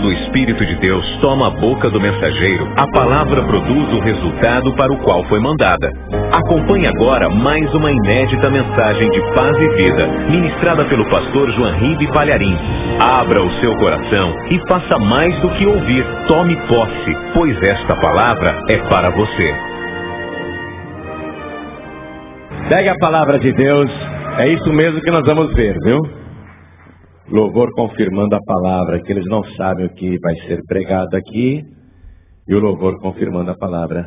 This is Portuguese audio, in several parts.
quando o Espírito de Deus toma a boca do mensageiro, a palavra produz o resultado para o qual foi mandada. Acompanhe agora mais uma inédita mensagem de paz e vida, ministrada pelo pastor Joanribe Palharim. Abra o seu coração e faça mais do que ouvir. Tome posse, pois esta palavra é para você. Pegue a palavra de Deus, é isso mesmo que nós vamos ver, viu? Louvor confirmando a palavra, que eles não sabem o que vai ser pregado aqui, e o louvor confirmando a palavra.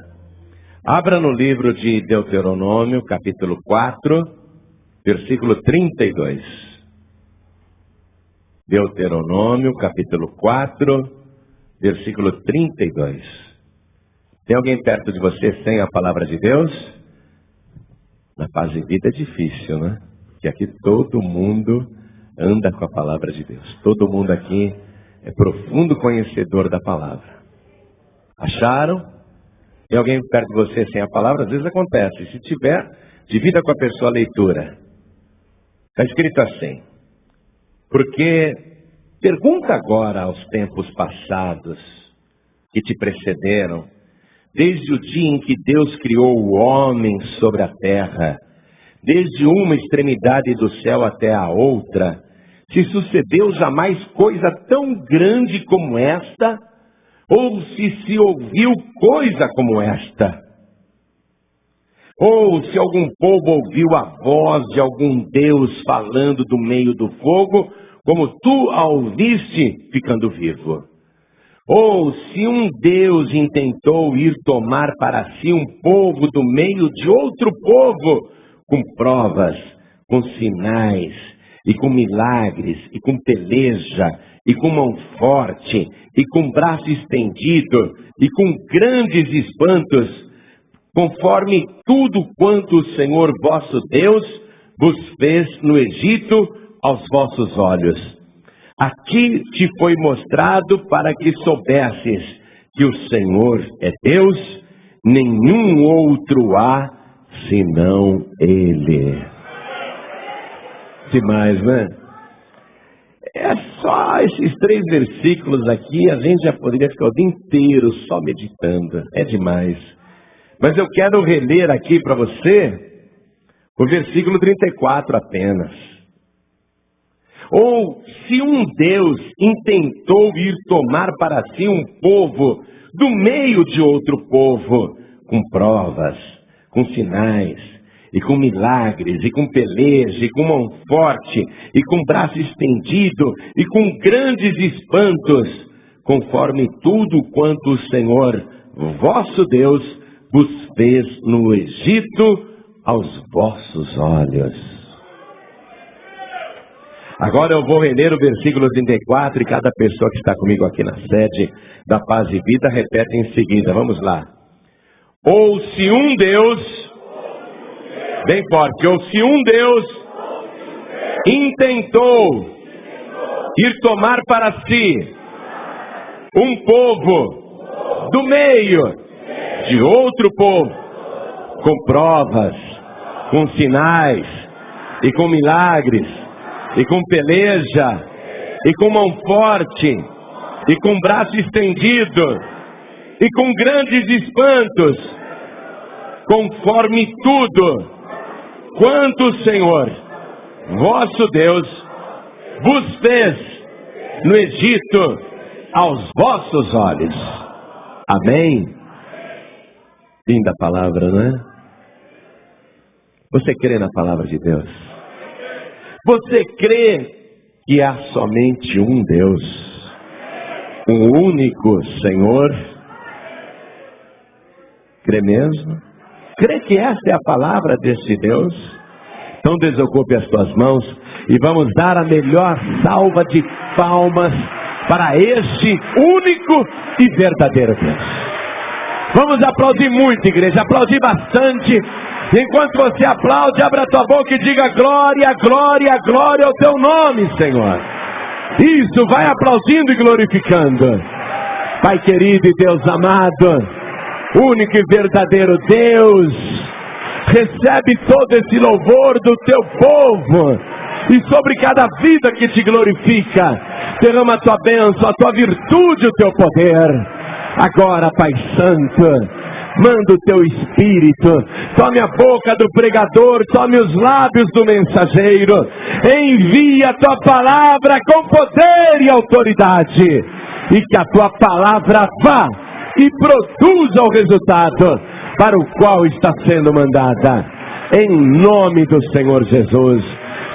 Abra no livro de Deuteronômio, capítulo 4, versículo 32. Deuteronômio, capítulo 4, versículo 32. Tem alguém perto de você sem a palavra de Deus? Na paz e vida é difícil, né? Porque aqui todo mundo anda com a palavra de Deus. Todo mundo aqui é profundo conhecedor da palavra. Acharam? Tem alguém perto de você sem a palavra? Às vezes acontece. Se tiver, divida com a pessoa a leitura. Está escrito assim: porque pergunta agora aos tempos passados que te precederam, desde o dia em que Deus criou o homem sobre a terra, desde uma extremidade do céu até a outra, se sucedeu jamais coisa tão grande como esta, ou se ouviu coisa como esta? Ou se algum povo ouviu a voz de algum Deus falando do meio do fogo, como tu a ouviste ficando vivo? Ou se um Deus intentou ir tomar para si um povo do meio de outro povo, com provas, com sinais, e com milagres, e com peleja, e com mão forte, e com braço estendido, e com grandes espantos, conforme tudo quanto o Senhor vosso Deus vos fez no Egito aos vossos olhos. Aqui te foi mostrado para que soubesses que o Senhor é Deus, nenhum outro há senão Ele. Demais, né? É só esses 3 versículos aqui, a gente já poderia ficar o dia inteiro só meditando. É demais. Mas eu quero reler aqui para você o versículo 34 apenas. Ou se um Deus intentou ir tomar para si um povo do meio de outro povo, com provas, com sinais, e com milagres, e com peleja, e com mão forte, e com braço estendido, e com grandes espantos, conforme tudo quanto o Senhor, vosso Deus, vos fez no Egito aos vossos olhos. Agora eu vou reler o versículo 34, e cada pessoa que está comigo aqui na sede da Paz e Vida repete em seguida. Vamos lá. Ou se um Deus... Bem forte. Ou se um Deus intentou ir tomar para si um povo do meio de outro povo, com provas, com sinais, e com milagres, e com peleja, e com mão forte, e com braço estendido, e com grandes espantos, conforme tudo quanto o Senhor, vosso Deus, vos fez no Egito aos vossos olhos. Amém? Linda palavra, não é? Você crê na palavra de Deus? Você crê que há somente um Deus, um único Senhor? Crê mesmo? Crê que esta é a palavra deste Deus? Então desocupe as tuas mãos e vamos dar a melhor salva de palmas para este único e verdadeiro Deus. Vamos aplaudir muito, igreja, aplaudir bastante. Enquanto você aplaude, abra a tua boca e diga glória, glória, glória ao teu nome, Senhor. Isso, vai aplaudindo e glorificando. Pai querido e Deus amado, único e verdadeiro Deus, recebe todo esse louvor do teu povo e sobre cada vida que te glorifica. Derrama a tua bênção, a tua virtude, o teu poder. Agora, Pai Santo, manda o teu Espírito, tome a boca do pregador, tome os lábios do mensageiro, envia a tua palavra com poder e autoridade, e que a tua palavra vá e produza o resultado para o qual está sendo mandada, em nome do Senhor Jesus.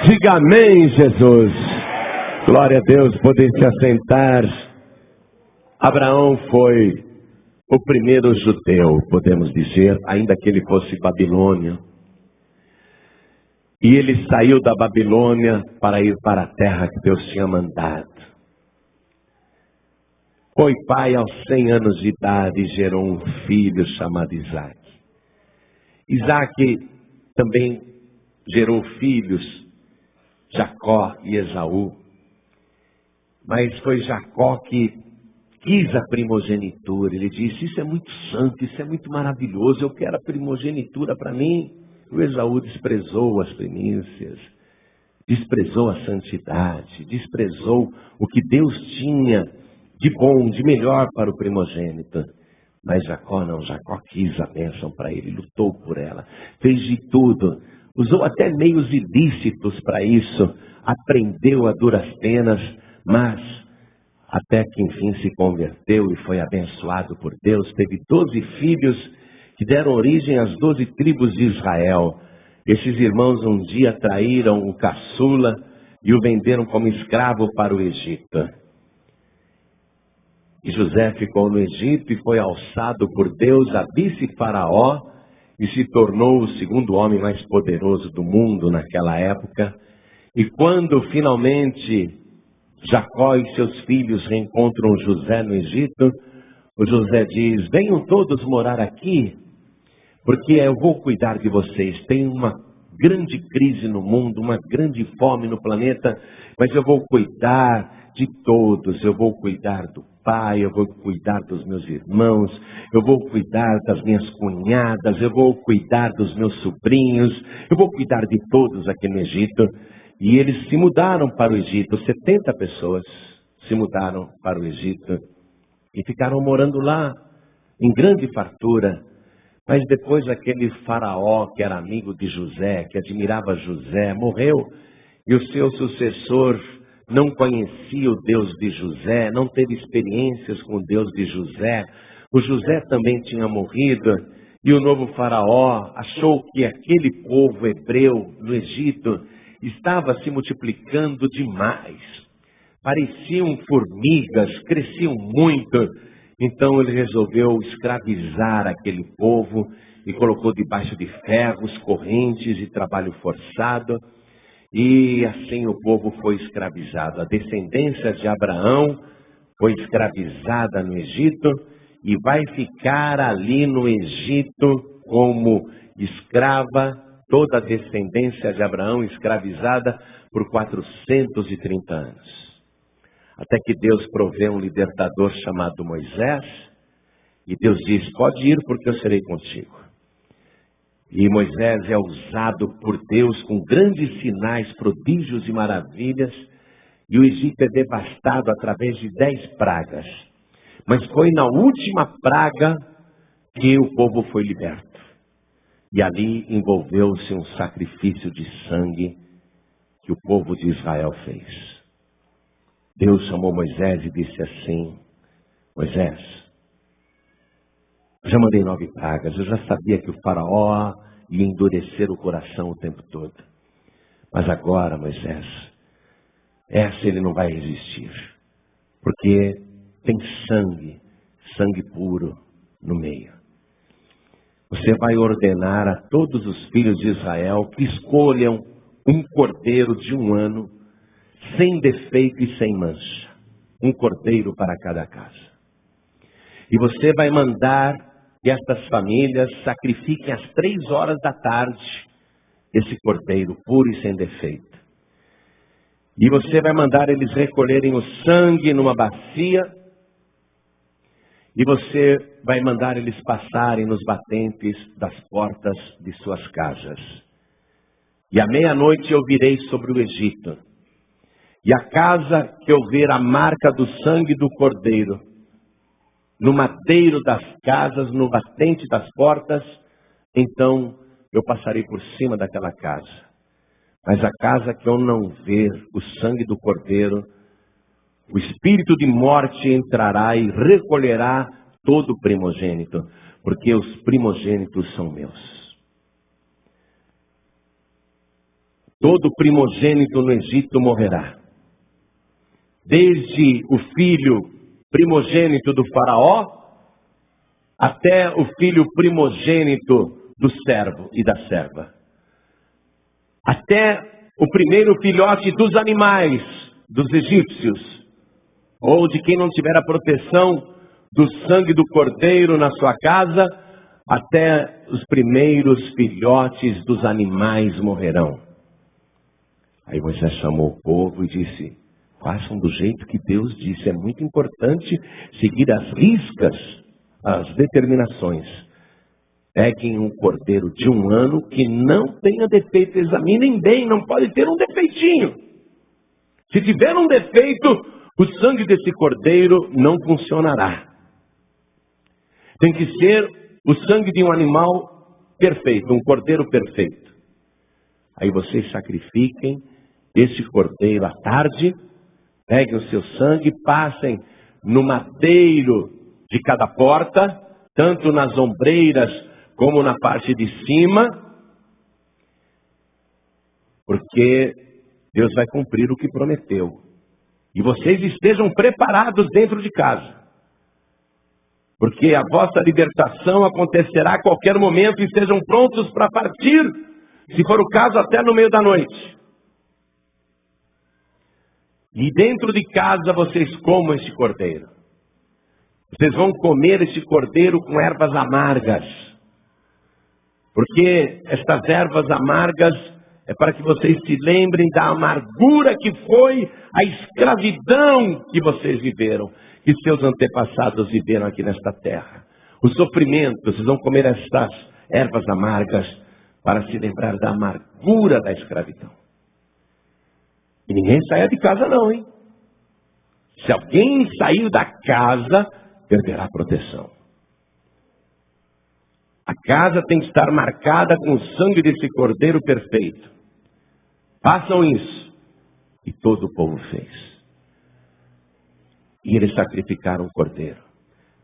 Diga amém, Jesus. Glória a Deus. Poder se assentar. Abraão foi o primeiro judeu, podemos dizer, ainda que ele fosse babilônio. E ele saiu da Babilônia para ir para a terra que Deus tinha mandado. Foi pai aos 100 anos de idade e gerou um filho chamado Isaac. Isaac também gerou filhos, Jacó e Esaú. Mas foi Jacó que quis a primogenitura. Ele disse: isso é muito santo, isso é muito maravilhoso, eu quero a primogenitura para mim. O Esaú desprezou as primícias, desprezou a santidade, desprezou o que Deus tinha de bom, de melhor para o primogênito. Mas Jacó não, Jacó quis a bênção para ele, lutou por ela, fez de tudo, usou até meios ilícitos para isso, aprendeu a duras penas, mas até que enfim se converteu e foi abençoado por Deus. Teve 12 filhos que deram origem às 12 tribos de Israel. Esses irmãos um dia traíram o caçula e o venderam como escravo para o Egito. E José ficou no Egito e foi alçado por Deus a vice-faraó e se tornou o segundo homem mais poderoso do mundo naquela época. E quando finalmente Jacó e seus filhos reencontram José no Egito, o José diz: venham todos morar aqui, porque eu vou cuidar de vocês. Tem uma grande crise no mundo, uma grande fome no planeta, mas eu vou cuidar de todos. Eu vou cuidar do pai, eu vou cuidar dos meus irmãos, eu vou cuidar das minhas cunhadas, eu vou cuidar dos meus sobrinhos, eu vou cuidar de todos aqui no Egito. E eles se mudaram para o Egito, 70 pessoas se mudaram para o Egito e ficaram morando lá em grande fartura. Mas depois aquele faraó que era amigo de José, que admirava José, morreu, e o seu sucessor não conhecia o Deus de José, não teve experiências com o Deus de José. O José também tinha morrido, e o novo faraó achou que aquele povo hebreu no Egito estava se multiplicando demais. Pareciam formigas, cresciam muito. Então ele resolveu escravizar aquele povo e colocou debaixo de ferros, correntes e trabalho forçado. E assim o povo foi escravizado. A descendência de Abraão foi escravizada no Egito e vai ficar ali no Egito como escrava, toda a descendência de Abraão escravizada por 430 anos. Até que Deus provê um libertador chamado Moisés, e Deus diz: pode ir porque eu serei contigo. E Moisés é usado por Deus com grandes sinais, prodígios e maravilhas, e o Egito é devastado através de 10 pragas. Mas foi na última praga que o povo foi liberto. E ali envolveu-se um sacrifício de sangue que o povo de Israel fez. Deus chamou Moisés e disse assim: Moisés, já mandei 9 pragas, eu já sabia que o faraó ia endurecer o coração o tempo todo. Mas agora, Moisés, essa ele não vai resistir, porque tem sangue puro no meio. Você vai ordenar a todos os filhos de Israel que escolham um cordeiro de 1 ano, sem defeito e sem mancha. Um cordeiro para cada casa. E você vai mandar que estas famílias sacrifiquem às 3 horas da tarde esse cordeiro puro e sem defeito. E você vai mandar eles recolherem o sangue numa bacia. E você vai mandar eles passarem nos batentes das portas de suas casas. E à meia-noite eu virei sobre o Egito. E a casa que eu ver a marca do sangue do Cordeiro, no madeiro das casas, no batente das portas, então eu passarei por cima daquela casa. Mas a casa que eu não ver o sangue do Cordeiro, o espírito de morte entrará e recolherá todo o primogênito, porque os primogênitos são meus. Todo primogênito no Egito morrerá. Desde o filho primogênito do faraó, até o filho primogênito do servo e da serva. Até o primeiro filhote dos animais, dos egípcios, ou de quem não tiver a proteção do sangue do cordeiro na sua casa, até os primeiros filhotes dos animais morrerão. Aí Moisés chamou o povo e disse: façam do jeito que Deus disse. É muito importante seguir as riscas, as determinações. Peguem um cordeiro de 1 ano que não tenha defeito. Examinem bem, não pode ter um defeitinho. Se tiver um defeito, o sangue desse cordeiro não funcionará. Tem que ser o sangue de um animal perfeito, um cordeiro perfeito. Aí vocês sacrifiquem esse cordeiro à tarde, peguem o seu sangue, passem no madeiro de cada porta, tanto nas ombreiras como na parte de cima, porque Deus vai cumprir o que prometeu. E vocês estejam preparados dentro de casa, porque a vossa libertação acontecerá a qualquer momento, e estejam prontos para partir, se for o caso, até no meio da noite. E dentro de casa vocês comam este cordeiro. Vocês vão comer este cordeiro com ervas amargas. Porque estas ervas amargas é para que vocês se lembrem da amargura que foi a escravidão que vocês viveram, que seus antepassados viveram aqui nesta terra. O sofrimento, vocês vão comer estas ervas amargas para se lembrar da amargura da escravidão. E ninguém saia de casa não, hein? Se alguém sair da casa, perderá a proteção. A casa tem que estar marcada com o sangue desse cordeiro perfeito. Façam isso. E todo o povo fez. E eles sacrificaram o cordeiro.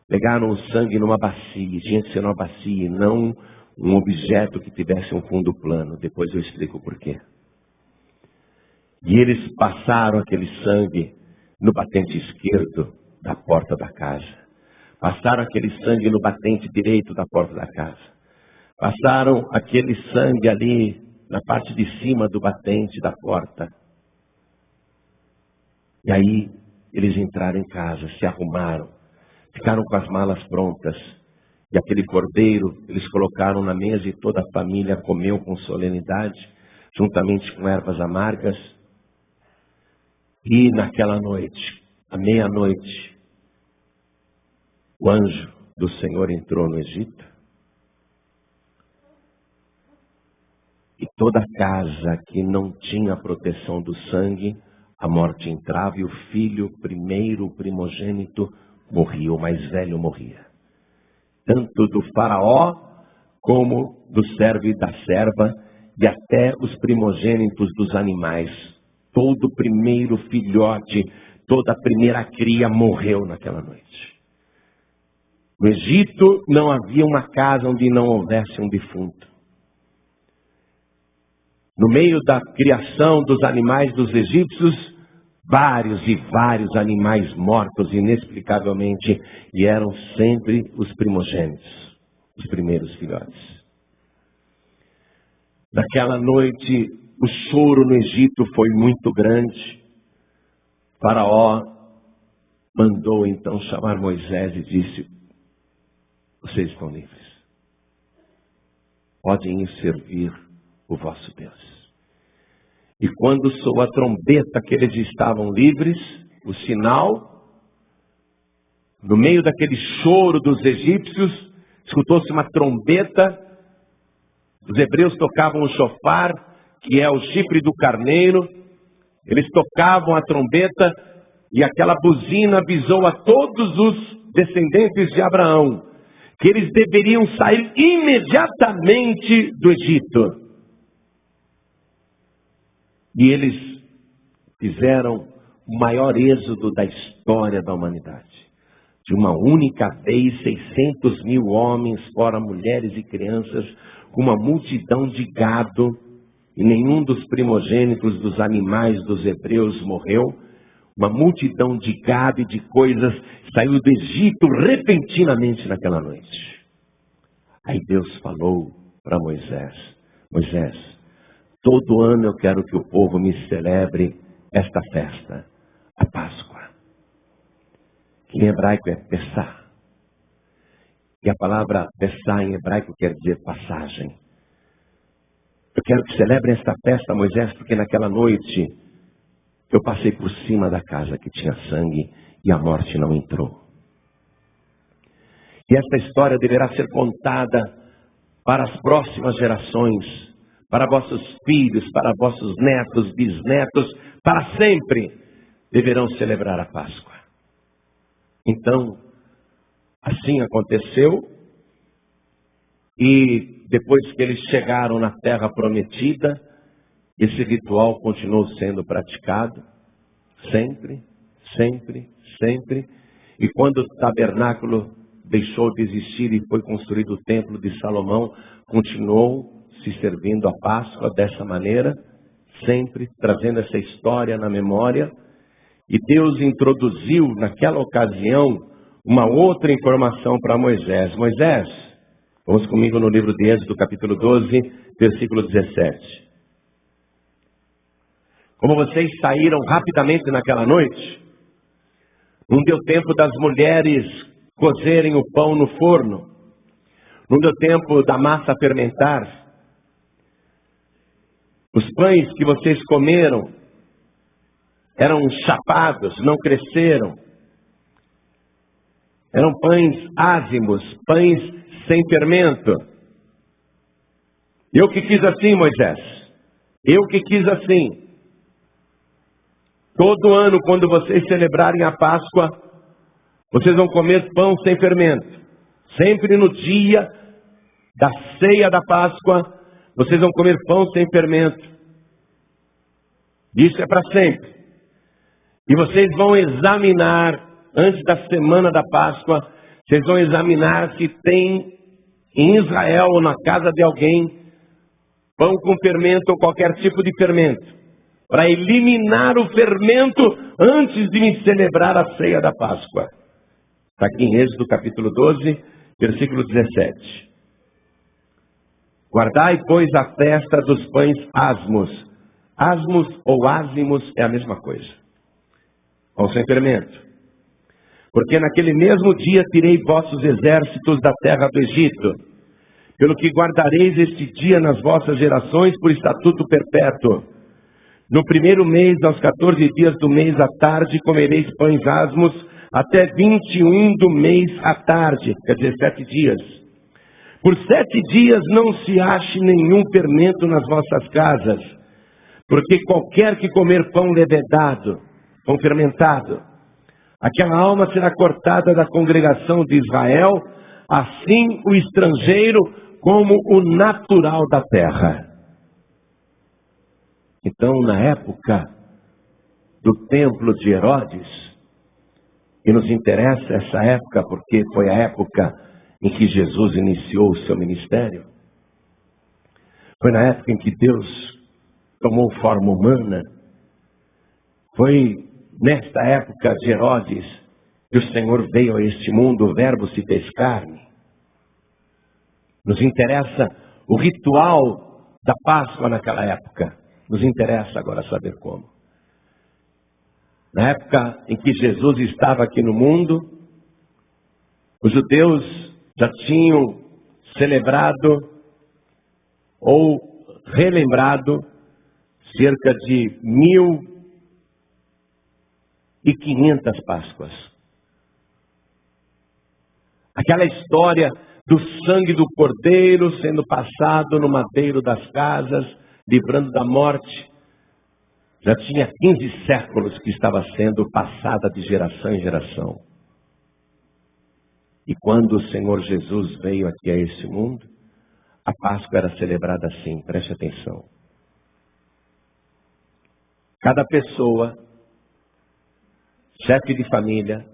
Pegaram o sangue numa bacia. Tinha que ser numa bacia e não um objeto que tivesse um fundo plano. Depois eu explico o porquê. E eles passaram aquele sangue no batente esquerdo da porta da casa. Passaram aquele sangue no batente direito da porta da casa. Passaram aquele sangue ali na parte de cima do batente da porta. E aí eles entraram em casa, se arrumaram, ficaram com as malas prontas. E aquele cordeiro eles colocaram na mesa e toda a família comeu com solenidade, juntamente com ervas amargas. E naquela noite, à meia-noite, o anjo do Senhor entrou no Egito. E toda casa que não tinha a proteção do sangue, a morte entrava e o filho primeiro, o primogênito, morria, o mais velho morria. Tanto do faraó, como do servo e da serva, e até os primogênitos dos animais. Todo o primeiro filhote, toda a primeira cria morreu naquela noite. No Egito não havia uma casa onde não houvesse um defunto. No meio da criação dos animais dos egípcios, vários e vários animais mortos inexplicavelmente, e eram sempre os primogênitos, os primeiros filhotes. Naquela noite, o choro no Egito foi muito grande. Faraó mandou então chamar Moisés e disse: vocês estão livres. Podem ir servir o vosso Deus. E quando soou a trombeta que eles estavam livres, o sinal, no meio daquele choro dos egípcios, escutou-se uma trombeta. Os hebreus tocavam o shofar, que é o chifre do carneiro, Eles tocavam a trombeta e aquela buzina avisou a todos os descendentes de Abraão que eles deveriam sair imediatamente do Egito. E eles fizeram o maior êxodo da história da humanidade. De uma única vez, 600 mil homens, fora mulheres e crianças, com uma multidão de gado, e nenhum dos primogênitos dos animais dos hebreus morreu. Uma multidão de gado e de coisas saiu do Egito repentinamente naquela noite. Aí Deus falou para Moisés: Moisés, todo ano eu quero que o povo me celebre esta festa, a Páscoa. Que em hebraico é Pessah. E a palavra Pessah em hebraico quer dizer passagem. Eu quero que celebre esta festa, Moisés, porque naquela noite eu passei por cima da casa que tinha sangue e a morte não entrou. E esta história deverá ser contada para as próximas gerações, para vossos filhos, para vossos netos, bisnetos, para sempre deverão celebrar a Páscoa. Então, assim aconteceu, e depois que eles chegaram na terra prometida, esse ritual continuou sendo praticado, sempre, sempre, sempre. E quando o tabernáculo deixou de existir e foi construído o templo de Salomão, continuou se servindo a Páscoa dessa maneira, sempre trazendo essa história na memória. E Deus introduziu naquela ocasião uma outra informação para Moisés. Moisés, vamos comigo no livro de Êxodo, capítulo 12, versículo 17. Como vocês saíram rapidamente naquela noite, não deu tempo das mulheres cozerem o pão no forno, não deu tempo da massa fermentar. Os pães que vocês comeram eram chapados, não cresceram. Eram pães ázimos, pães sem fermento. Eu que quis assim, Moisés. Eu que quis assim. Todo ano, quando vocês celebrarem a Páscoa, vocês vão comer pão sem fermento. Sempre no dia da ceia da Páscoa, vocês vão comer pão sem fermento. Isso é para sempre. E vocês vão examinar, antes da semana da Páscoa, vocês vão examinar se tem em Israel ou na casa de alguém pão com fermento ou qualquer tipo de fermento, para eliminar o fermento antes de me celebrar a ceia da Páscoa. Está aqui em Êxodo capítulo 12, versículo 17. Guardai, pois, a festa dos pães asmos. Asmos ou ázimos é a mesma coisa. Pão sem fermento. Porque naquele mesmo dia tirei vossos exércitos da terra do Egito. Pelo que guardareis este dia nas vossas gerações por estatuto perpétuo. No primeiro mês, aos 14 dias do mês à tarde, comereis pães asmos, até 21 do mês à tarde, quer dizer, 7 dias. Por 7 dias não se ache nenhum fermento nas vossas casas, porque qualquer que comer pão levedado, pão fermentado, aquela alma será cortada da congregação de Israel, assim o estrangeiro como o natural da terra. Então, na época do templo de Herodes, e nos interessa essa época porque foi a época em que Jesus iniciou o seu ministério, foi na época em que Deus tomou forma humana, foi nesta época de Herodes que o Senhor veio a este mundo, o Verbo se fez carne. Nos interessa o ritual da Páscoa naquela época. Nos interessa agora saber como. Na época em que Jesus estava aqui no mundo, os judeus já tinham celebrado ou relembrado cerca de 1.500 Páscoas. Aquela história do sangue do cordeiro sendo passado no madeiro das casas, livrando da morte Já tinha 15 séculos que estava sendo passada de geração em geração. E quando o Senhor Jesus veio aqui a esse mundo, a Páscoa era celebrada assim, preste atenção. Cada pessoa, chefe de família,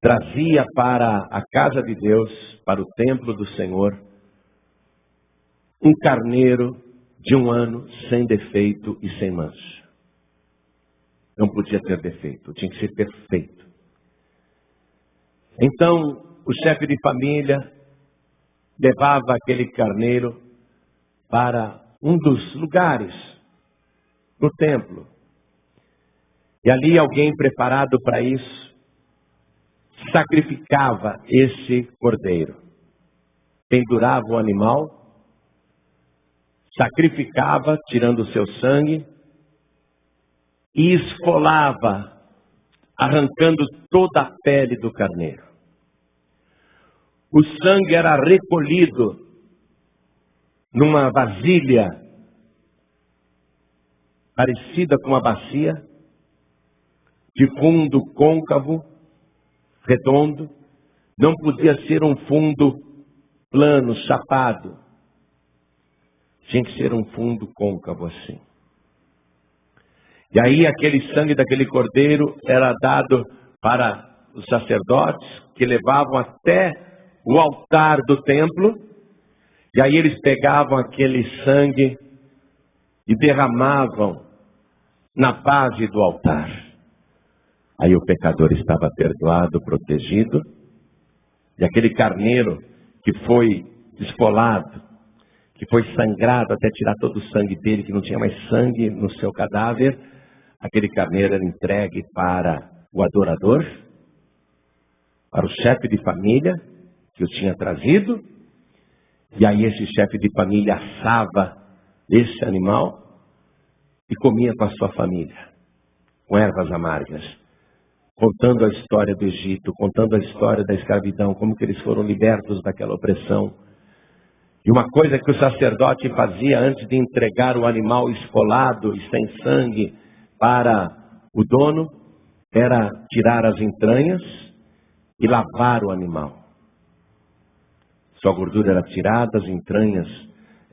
trazia para a casa de Deus, para o templo do Senhor, um carneiro de 1 ano, sem defeito e sem mancha. Não podia ter defeito, tinha que ser perfeito. Então, o chefe de família levava aquele carneiro para um dos lugares no templo. E ali alguém preparado para isso sacrificava esse cordeiro. Pendurava o animal, sacrificava, tirando o seu sangue, e esfolava, arrancando toda a pele do carneiro. O sangue era recolhido numa vasilha parecida com uma bacia, de fundo côncavo, redondo. Não podia ser um fundo plano, chapado. Tinha que ser um fundo côncavo assim. E aí aquele sangue daquele cordeiro era dado para os sacerdotes, que levavam até o altar do templo. E aí eles pegavam aquele sangue e derramavam na base do altar. Aí o pecador estava perdoado, protegido. E aquele carneiro que foi esfolado, que foi sangrado até tirar todo o sangue dele, que não tinha mais sangue no seu cadáver, aquele carneiro era entregue para o adorador, para o chefe de família que o tinha trazido. E aí esse chefe de família assava esse animal e comia com a sua família, com ervas amargas, contando a história do Egito, contando a história da escravidão, como que eles foram libertos daquela opressão. E uma coisa que o sacerdote fazia antes de entregar o animal esfolado e sem sangue para o dono, era tirar as entranhas e lavar o animal. Sua gordura era tirada, as entranhas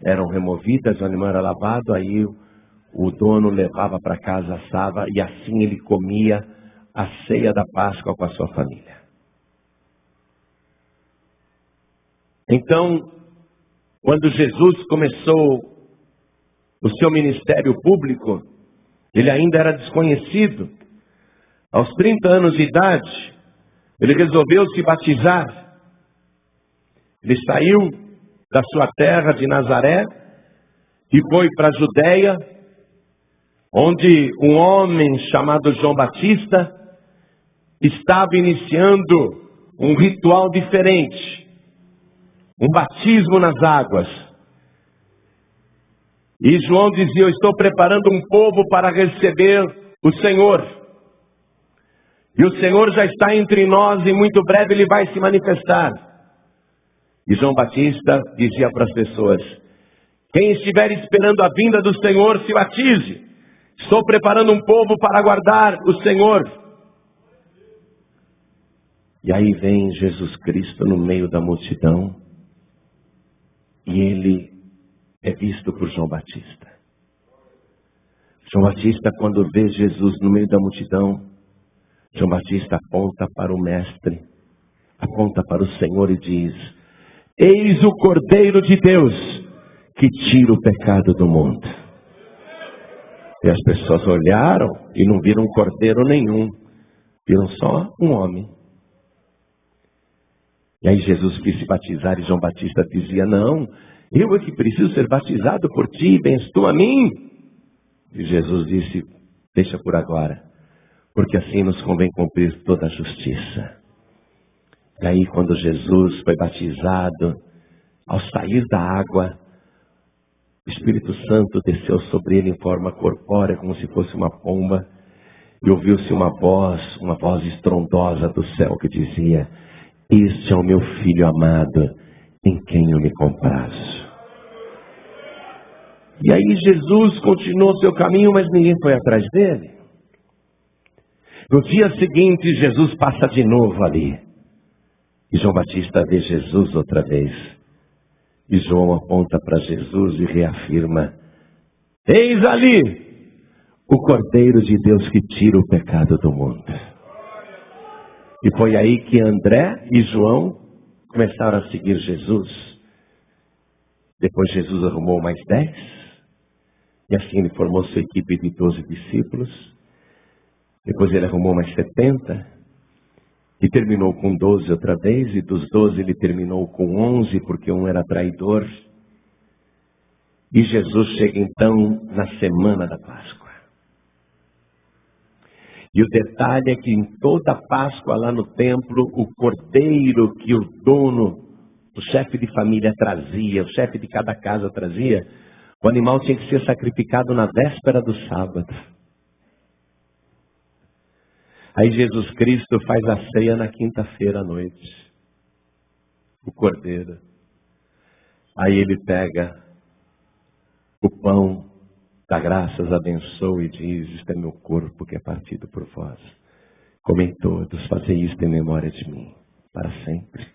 eram removidas, o animal era lavado, aí o dono levava para casa, assava, e assim ele comia a ceia da Páscoa com a sua família. Então, quando Jesus começou o seu ministério público, ele ainda era desconhecido. Aos 30 anos de idade, ele resolveu se batizar. Ele saiu da sua terra de Nazaré e foi para a Judeia, onde um homem chamado João Batista estava iniciando um ritual diferente, um batismo nas águas. E João dizia: eu estou preparando um povo para receber o Senhor. E o Senhor já está entre nós e muito breve ele vai se manifestar. E João Batista dizia para as pessoas: quem estiver esperando a vinda do Senhor, se batize. Estou preparando um povo para aguardar o Senhor. E aí vem Jesus Cristo no meio da multidão. E ele é visto por João Batista. João Batista, quando vê Jesus no meio da multidão, João Batista aponta para o Mestre, aponta para o Senhor e diz: eis o Cordeiro de Deus que tira o pecado do mundo. E as pessoas olharam e não viram cordeiro nenhum, viram só um homem. E aí Jesus quis se batizar e João Batista dizia: não, eu é que preciso ser batizado por ti, vens tu a mim? E Jesus disse: deixa por agora, porque assim nos convém cumprir toda a justiça. E aí quando Jesus foi batizado, ao sair da água, o Espírito Santo desceu sobre ele em forma corpórea, como se fosse uma pomba, e ouviu-se uma voz estrondosa do céu que dizia: este é o meu Filho amado, em quem eu me comprazo. E aí Jesus continuou seu caminho, mas ninguém foi atrás dele. No dia seguinte, Jesus passa de novo ali. E João Batista vê Jesus outra vez. E João aponta para Jesus e reafirma: eis ali o Cordeiro de Deus que tira o pecado do mundo. E foi aí que André e João começaram a seguir Jesus. Depois Jesus arrumou mais 10. E assim ele formou sua equipe de 12 discípulos. Depois ele arrumou mais 70. E terminou com 12 outra vez. E dos 12 ele terminou com 11, porque um era traidor. E Jesus chega então na semana da Páscoa. E o detalhe é que em toda a Páscoa lá no templo, o cordeiro que o dono, o chefe de família trazia, o chefe de cada casa trazia, o animal tinha que ser sacrificado na véspera do sábado. Aí Jesus Cristo faz a ceia na quinta-feira à noite. O cordeiro. Aí ele pega o pão, dá graças, abençoa e diz: isto é meu corpo que é partido por vós. Comei todos, fazei isto em memória de mim, para sempre,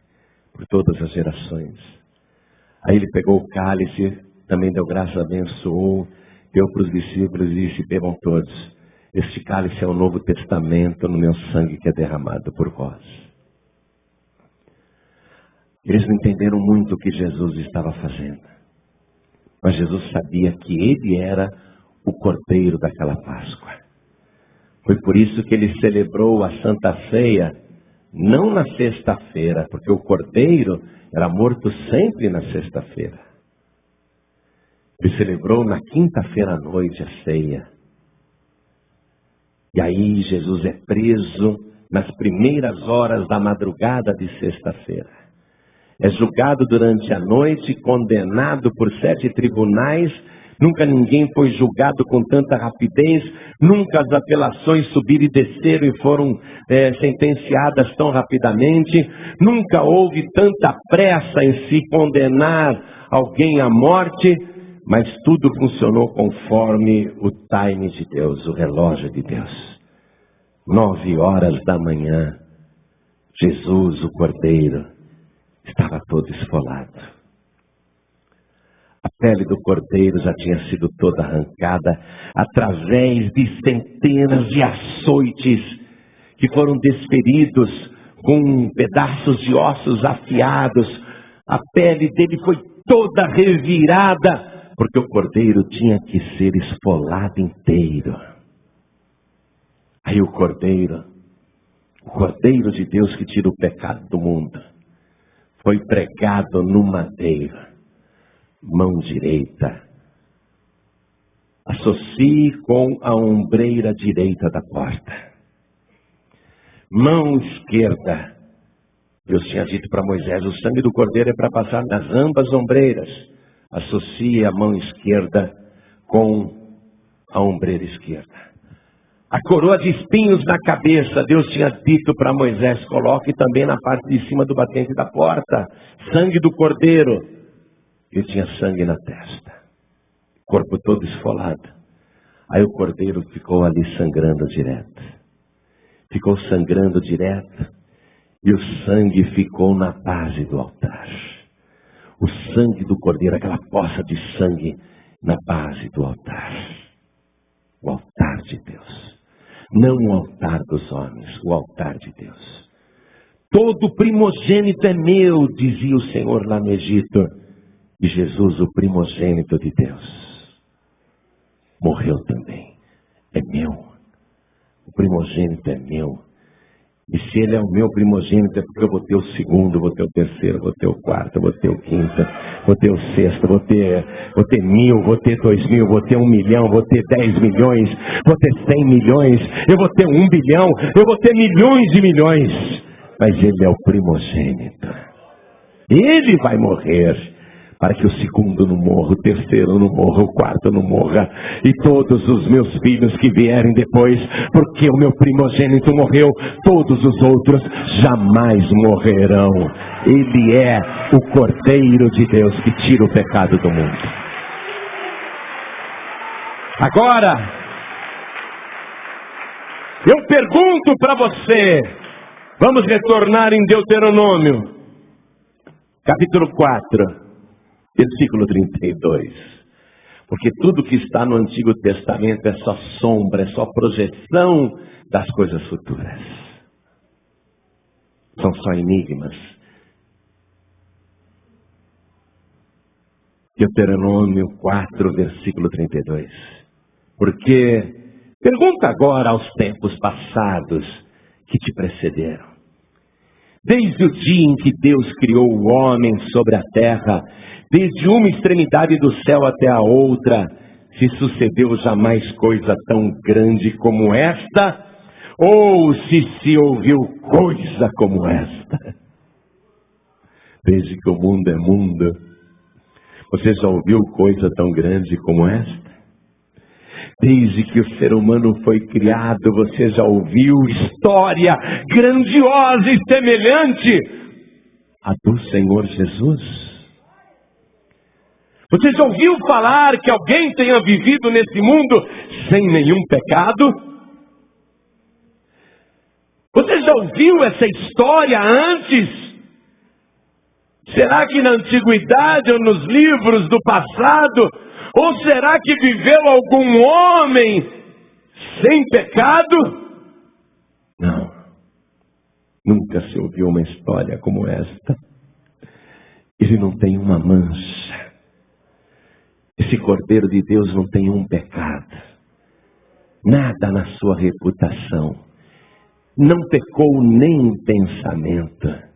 por todas as gerações. Aí ele pegou o cálice, também deu graças, abençoou, deu para os discípulos e disse: bebam todos. Este cálice é o Novo Testamento no meu sangue que é derramado por vós. Eles não entenderam muito o que Jesus estava fazendo. Mas Jesus sabia que ele era o cordeiro daquela Páscoa. Foi por isso que ele celebrou a Santa Ceia, não na sexta-feira, porque o cordeiro era morto sempre na sexta-feira. Ele celebrou na quinta-feira à noite a ceia. E aí Jesus é preso nas primeiras horas da madrugada de sexta-feira. É julgado durante a noite, condenado por 7 tribunais. Nunca ninguém foi julgado com tanta rapidez. Nunca as apelações subiram e desceram e foram sentenciadas tão rapidamente. Nunca houve tanta pressa em se condenar alguém à morte. Mas tudo funcionou conforme o time de Deus, o relógio de Deus. 9 horas da manhã, Jesus, o Cordeiro, estava todo esfolado. A pele do Cordeiro já tinha sido toda arrancada através de centenas de açoites que foram desferidos com pedaços de ossos afiados. A pele dele foi toda revirada, porque o Cordeiro tinha que ser esfolado inteiro. Aí o Cordeiro de Deus que tira o pecado do mundo, foi pregado no madeiro, mão direita. Associe com a ombreira direita da porta. Mão esquerda. Deus tinha dito para Moisés: o sangue do Cordeiro é para passar nas ambas ombreiras. Associe a mão esquerda com a ombreira esquerda. A coroa de espinhos na cabeça, Deus tinha dito para Moisés: coloque também na parte de cima do batente da porta. Sangue do Cordeiro. Ele tinha sangue na testa, corpo todo esfolado. Aí o Cordeiro ficou ali sangrando direto. Ficou sangrando direto. E o sangue ficou na base do altar. O sangue do Cordeiro, aquela poça de sangue na base do altar. O altar de Deus. Não o altar dos homens, o altar de Deus. Todo primogênito é meu, dizia o Senhor lá no Egito. E Jesus, o primogênito de Deus, morreu também. É meu. O primogênito é meu. E se ele é o meu primogênito, é porque eu vou ter o segundo, vou ter o terceiro, vou ter o quarto, vou ter o quinto, vou ter o sexto, vou ter 1.000, vou ter 2.000, vou ter 1 milhão, vou ter 10 milhões, vou ter 100 milhões, eu vou ter 1 bilhão, eu vou ter milhões de milhões. Mas ele é o primogênito. Ele vai morrer, para que o segundo não morra, o terceiro não morra, o quarto não morra, e todos os meus filhos que vierem depois, porque o meu primogênito morreu, todos os outros jamais morrerão. Ele é o Cordeiro de Deus que tira o pecado do mundo. Agora, eu pergunto para você, vamos retornar em Deuteronômio, capítulo 4, versículo 32. Porque tudo que está no Antigo Testamento é só sombra, é só projeção das coisas futuras. São só enigmas. Deuteronômio 4, versículo 32. Porque pergunta agora aos tempos passados que te precederam. Desde o dia em que Deus criou o homem sobre a terra, desde uma extremidade do céu até a outra, se sucedeu jamais coisa tão grande como esta, ou se ouviu coisa como esta? Desde que o mundo é mundo, você já ouviu coisa tão grande como esta? Desde que o ser humano foi criado, você já ouviu história grandiosa e semelhante à do Senhor Jesus? Você já ouviu falar que alguém tenha vivido nesse mundo sem nenhum pecado? Você já ouviu essa história antes? Será que na antiguidade ou nos livros do passado? Ou será que viveu algum homem sem pecado? Não. Nunca se ouviu uma história como esta. Ele não tem uma mancha. Esse Cordeiro de Deus não tem um pecado. Nada na sua reputação. Não pecou nem em pensamento.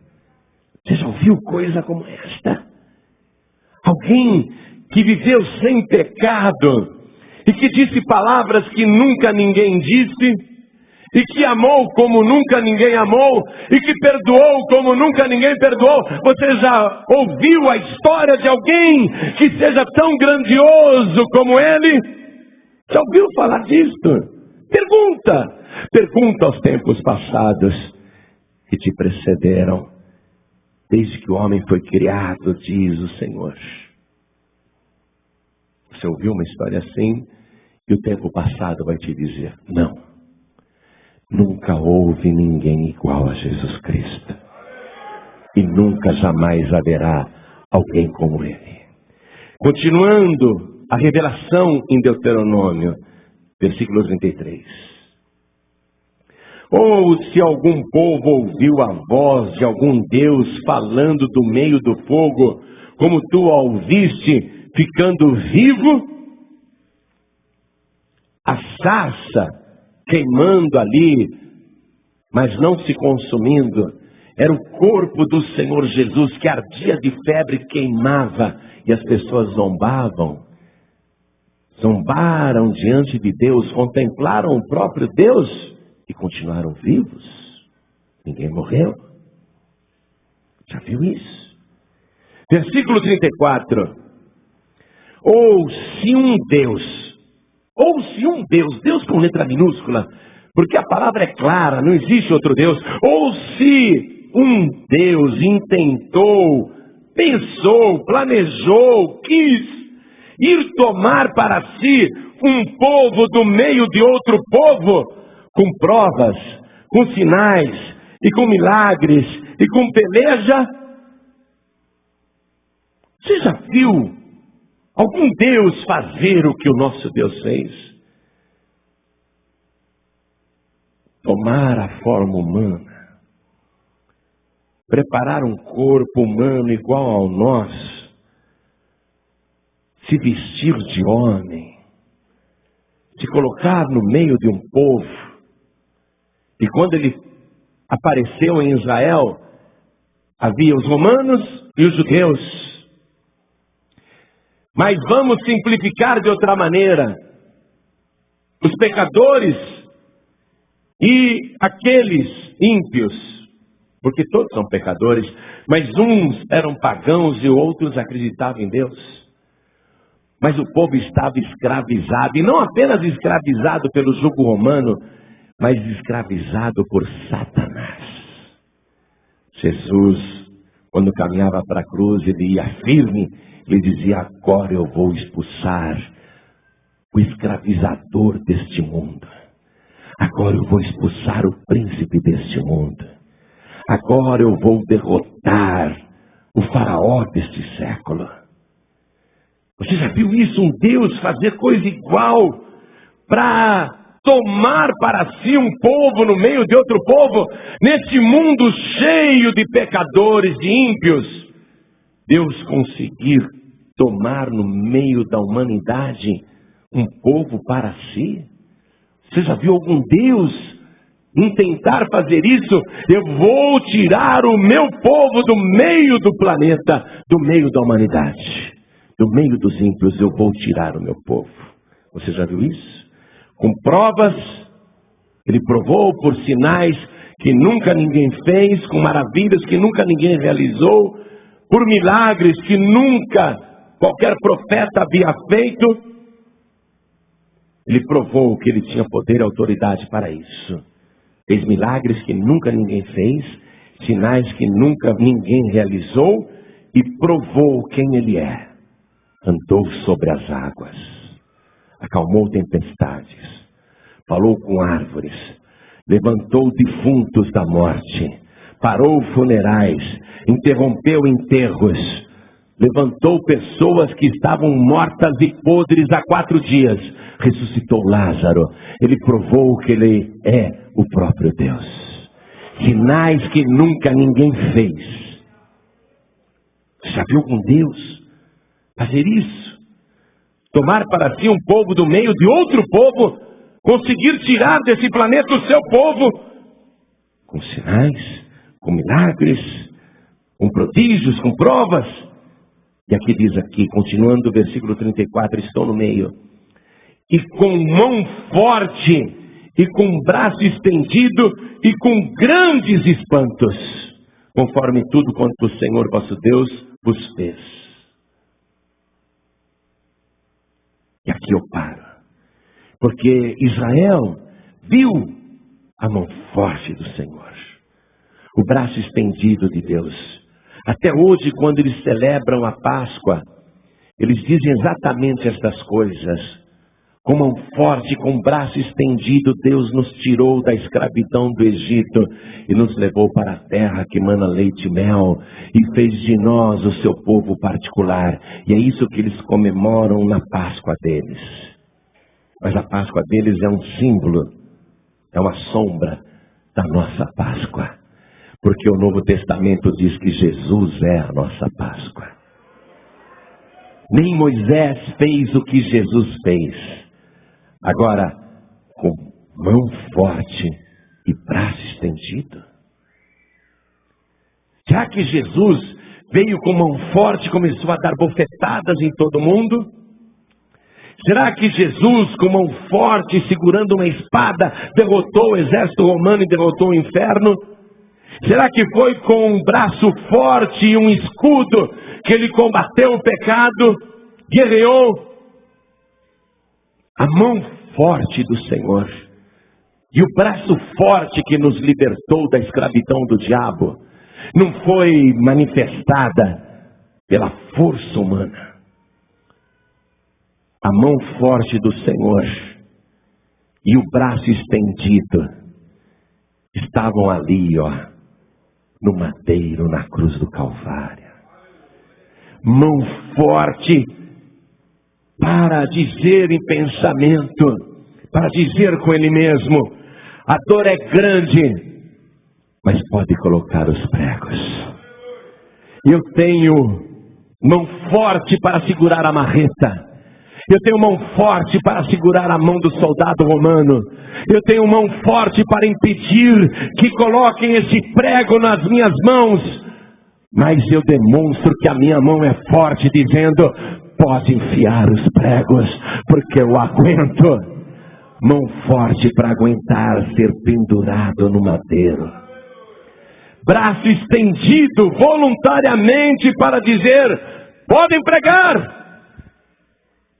Você já ouviu coisa como esta? Alguém que viveu sem pecado e que disse palavras que nunca ninguém disse, e que amou como nunca ninguém amou, e que perdoou como nunca ninguém perdoou. Você já ouviu a história de alguém que seja tão grandioso como ele? Já ouviu falar disso? Pergunta aos tempos passados que te precederam. Desde que o homem foi criado, diz o Senhor. Você ouviu uma história assim, e o tempo passado vai te dizer, não. Nunca houve ninguém igual a Jesus Cristo. E nunca jamais haverá alguém como ele. Continuando a revelação em Deuteronômio, versículo 33. Ou se algum povo ouviu a voz de algum Deus falando do meio do fogo, como tu a ouviste, ficando vivo, a sarça queimando ali, mas não se consumindo, era o corpo do Senhor Jesus que ardia de febre, queimava, e as pessoas zombaram diante de Deus, contemplaram o próprio Deus e continuaram vivos. Ninguém morreu. Já viu isso? Versículo 34. Ou se um Deus, Deus com letra minúscula, porque a palavra é clara, não existe outro Deus. Ou se um Deus intentou, pensou, planejou, quis ir tomar para si um povo do meio de outro povo, com provas, com sinais, e com milagres, e com peleja. Você já viu algum Deus fazer o que o nosso Deus fez? Tomar a forma humana, preparar um corpo humano igual ao nosso, se vestir de homem, se colocar no meio de um povo. E quando ele apareceu em Israel, havia os romanos e os judeus. Mas vamos simplificar de outra maneira. Os pecadores e aqueles ímpios, porque todos são pecadores, mas uns eram pagãos e outros acreditavam em Deus. Mas o povo estava escravizado, e não apenas escravizado pelo jugo romano, mas escravizado por Satanás. Jesus, quando caminhava para a cruz, ele ia firme, ele dizia, agora eu vou expulsar o escravizador deste mundo. Agora eu vou expulsar o príncipe deste mundo. Agora eu vou derrotar o faraó deste século. Você já viu isso? Um Deus fazer coisa igual para tomar para si um povo no meio de outro povo, nesse mundo cheio de pecadores, de ímpios. Deus conseguir tomar no meio da humanidade um povo para si? Você já viu algum Deus em tentar fazer isso? Eu vou tirar o meu povo do meio do planeta, do meio da humanidade, do meio dos ímpios. Eu vou tirar o meu povo. Você já viu isso? Com provas, ele provou por sinais que nunca ninguém fez, com maravilhas que nunca ninguém realizou, por milagres que nunca qualquer profeta havia feito. Ele provou que ele tinha poder e autoridade para isso. Fez milagres que nunca ninguém fez, sinais que nunca ninguém realizou, e provou quem ele é. Andou sobre as águas, acalmou tempestades, falou com árvores, levantou defuntos da morte, parou funerais, interrompeu enterros, levantou pessoas que estavam mortas e podres há 4 dias, ressuscitou Lázaro. Ele provou que ele é o próprio Deus. Sinais que nunca ninguém fez. Você já viu algum Deus fazer isso? Tomar para si um povo do meio de outro povo, conseguir tirar desse planeta o seu povo, com sinais, com milagres, com prodígios, com provas. E aqui diz aqui, continuando o versículo 34, estou no meio. E com mão forte, e com braço estendido, e com grandes espantos, conforme tudo quanto o Senhor vosso Deus vos fez. E aqui eu paro, porque Israel viu a mão forte do Senhor, o braço estendido de Deus. Até hoje, quando eles celebram a Páscoa, eles dizem exatamente estas coisas. Com mão forte, com braço estendido, Deus nos tirou da escravidão do Egito e nos levou para a terra que mana leite e mel e fez de nós o seu povo particular. E é isso que eles comemoram na Páscoa deles. Mas a Páscoa deles é um símbolo, é uma sombra da nossa Páscoa. Porque o Novo Testamento diz que Jesus é a nossa Páscoa. Nem Moisés fez o que Jesus fez. Agora, com mão forte e braço estendido. Já que Jesus veio com mão forte e começou a dar bofetadas em todo mundo? Será que Jesus, com mão forte, segurando uma espada, derrotou o exército romano e derrotou o inferno? Será que foi com um braço forte e um escudo que ele combateu o pecado, guerreou? A mão forte do Senhor e o braço forte que nos libertou da escravidão do diabo não foi manifestada pela força humana. A mão forte do Senhor e o braço estendido estavam ali, no madeiro, na cruz do Calvário. Mão forte para dizer em pensamento, para dizer com ele mesmo: a dor é grande, mas pode colocar os pregos. Eu tenho mão forte para segurar a marreta. Eu tenho mão forte para segurar a mão do soldado romano. Eu tenho mão forte para impedir que coloquem esse prego nas minhas mãos. Mas eu demonstro que a minha mão é forte, dizendo: pode enfiar os pregos, porque eu aguento. Mão forte para aguentar ser pendurado no madeiro. Braço estendido voluntariamente para dizer: podem pregar.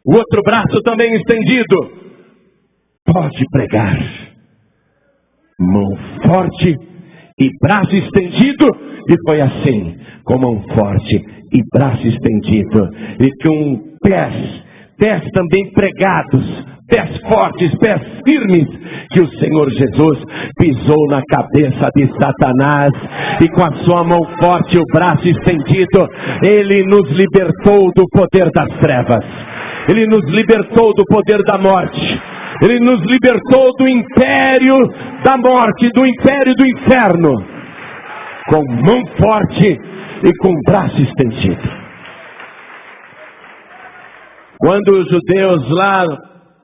O outro braço também estendido: pode pregar. Mão forte e braço estendido. E foi assim, com mão forte e braço estendido, e com pés pés também pregados, pés fortes, pés firmes, que o Senhor Jesus pisou na cabeça de Satanás, e com a sua mão forte e o braço estendido, Ele nos libertou do poder das trevas, Ele nos libertou do poder da morte, Ele nos libertou do império da morte, do império do inferno, com mão forte e com braço estendido. Quando os judeus lá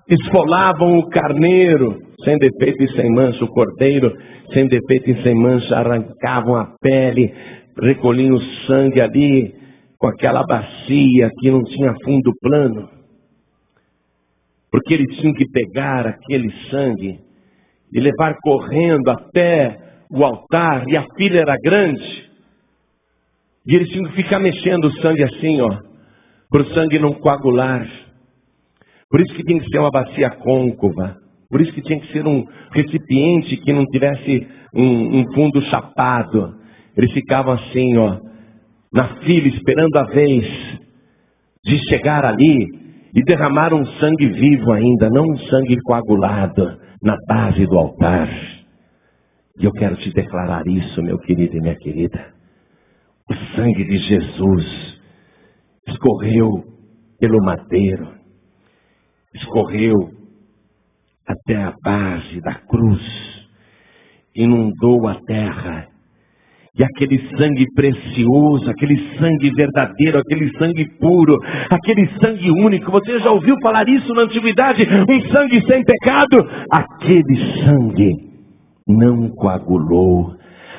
esfolavam o carneiro, sem defeito e sem mancha, o cordeiro, sem defeito e sem mancha, arrancavam a pele, recolhiam o sangue ali, com aquela bacia que não tinha fundo plano, porque eles tinham que pegar aquele sangue e levar correndo até o altar, e a fila era grande, e eles tinham que ficar mexendo o sangue assim, ó, para o sangue não coagular. Por isso que tinha que ser uma bacia côncava, por isso que tinha que ser um recipiente que não tivesse um fundo chapado. Eles ficavam assim, ó, na fila, esperando a vez de chegar ali e derramar um sangue vivo ainda, não um sangue coagulado na base do altar. E eu quero te declarar isso, meu querido e minha querida. O sangue de Jesus escorreu pelo madeiro, escorreu até a base da cruz, inundou a terra, e aquele sangue precioso, aquele sangue verdadeiro, aquele sangue puro, aquele sangue único, você já ouviu falar isso na antiguidade? Um sangue sem pecado. Aquele sangue não coagulou,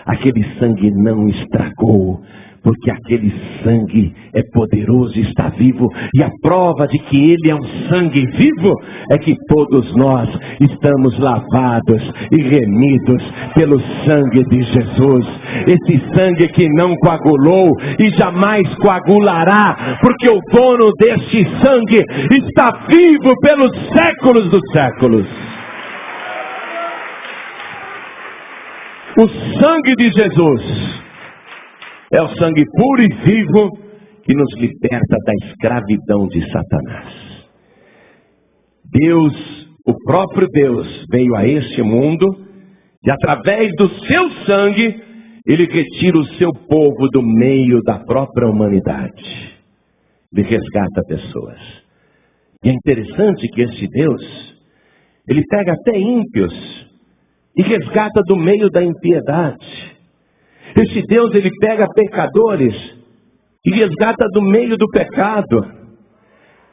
aquele sangue não estragou, porque aquele sangue é poderoso e está vivo, e a prova de que ele é um sangue vivo é que todos nós estamos lavados e remidos pelo sangue de Jesus. Esse sangue que não coagulou e jamais coagulará, porque o dono deste sangue está vivo pelos séculos dos séculos. O sangue de Jesus é o sangue puro e vivo que nos liberta da escravidão de Satanás. Deus, o próprio Deus, veio a este mundo e através do seu sangue, Ele retira o seu povo do meio da própria humanidade. Ele resgata pessoas. E é interessante que este Deus, Ele pega até ímpios e resgata do meio da impiedade. Esse Deus, Ele pega pecadores e resgata do meio do pecado.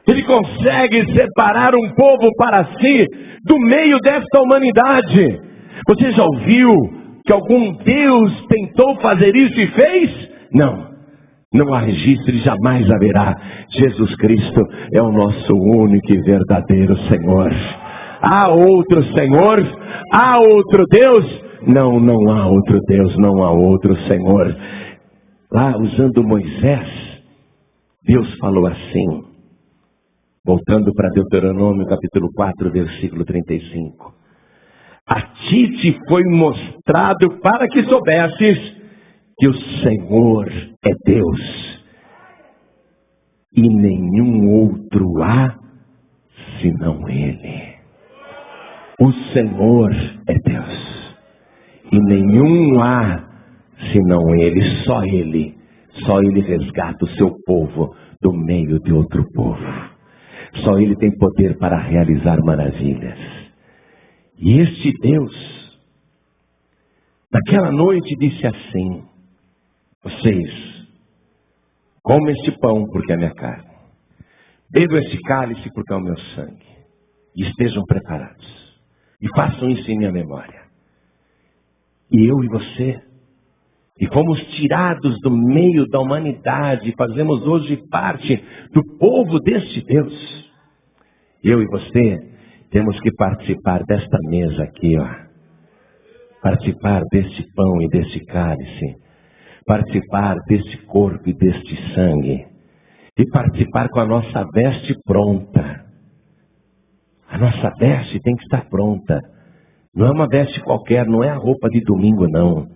Ele consegue separar um povo para si do meio desta humanidade. Você já ouviu que algum Deus tentou fazer isso e fez? Não. Não há registro e jamais haverá. Jesus Cristo é o nosso único e verdadeiro Senhor. Há outro Senhor? Há outro Deus? Não, não há outro Deus, não há outro Senhor. Lá, usando Moisés, Deus falou assim, voltando para Deuteronômio capítulo 4, versículo 35. A ti te foi mostrado para que soubesses que o Senhor é Deus, e nenhum outro há senão Ele. O Senhor é Deus. E nenhum há senão Ele, só Ele resgata o seu povo do meio de outro povo. Só Ele tem poder para realizar maravilhas. E este Deus, naquela noite disse assim: vocês comam este pão porque é minha carne, bebam este cálice porque é o meu sangue, e estejam preparados, e façam isso em minha memória. E eu e você, e fomos tirados do meio da humanidade, fazemos hoje parte do povo deste Deus. Eu e você temos que participar desta mesa aqui, ó. Participar deste pão e deste cálice, participar deste corpo e deste sangue, e participar com a nossa veste pronta. A nossa veste tem que estar pronta. Não é uma veste qualquer, não é a roupa de domingo, não.